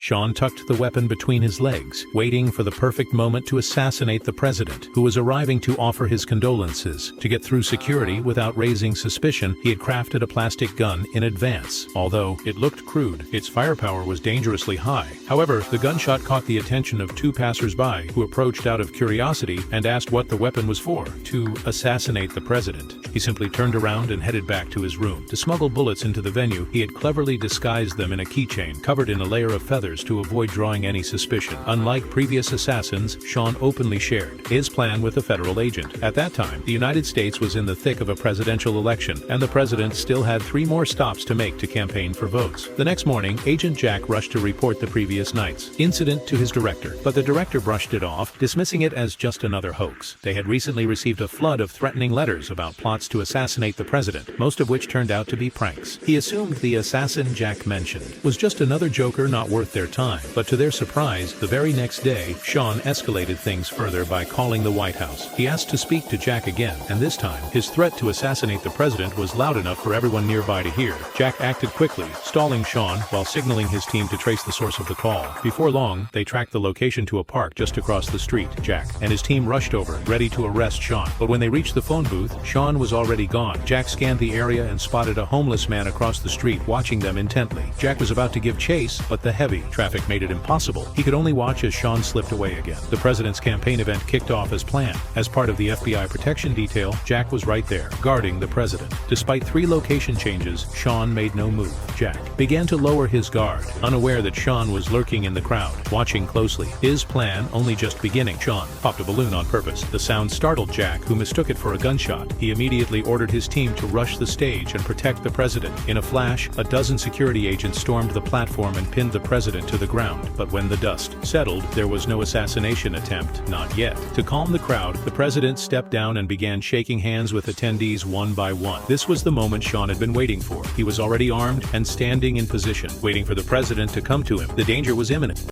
Sean tucked the weapon between his legs, waiting for the perfect moment to assassinate the president, who was arriving to offer his condolences. To get through security without raising suspicion, he had crafted a plastic gun in advance. Although it looked crude, its firepower was dangerously high. However, the gunshot caught the attention of two passers-by who approached out of curiosity and asked what the weapon was for. To assassinate the president. He simply turned around and headed back to his room. To smuggle bullets into the venue, he had cleverly disguised them in a keychain covered in a layer of feathers to avoid drawing any suspicion. Unlike previous assassins, Sean openly shared his plan with a federal agent. At that time, the United States was in the thick of a presidential election, and the president still had 3 more stops to make to campaign for votes. The next morning, Agent Jack rushed to report the previous night's incident to his director, but the director brushed it off, dismissing it as just another hoax. They had recently received a flood of threatening letters about plots to assassinate the president, most of which turned out to be pranks. He assumed the assassin Jack mentioned was just another joker not worth their time, but to their surprise, the very next day, Sean escalated things further by calling the White House. He asked to speak to Jack again, and this time, his threat to assassinate the president was loud enough for everyone nearby to hear. Jack acted quickly, stalling Sean while signaling his team to trace the source of the call. Before long, they tracked the location to a park just across the street. Jack and his team rushed over, ready to arrest Sean, but when they reached the phone booth, Sean was already gone. Jack scanned the area and spotted a homeless man across the street watching them intently. Jack was about to give chase, but the heavy traffic made it impossible. He could only watch as Sean slipped away again. The president's campaign event kicked off as planned. As part of the FBI protection detail, Jack was right there, guarding the president. Despite 3 location changes, Sean made no move. Jack began to lower his guard, unaware that Sean was lurking in the crowd, watching closely. His plan only just beginning. Sean popped a balloon on purpose. The sound startled Jack, who mistook it for a gunshot. He immediately ordered his team to rush the stage and protect the president. In a flash, a dozen security agents stormed the platform and pinned the president to the ground. But when the dust settled, there was no assassination attempt, not yet. To calm the crowd, the president stepped down and began shaking hands with attendees one by one. This was the moment Sean had been waiting for. He was already armed and standing in position, waiting for the president to come to him. The danger was imminent.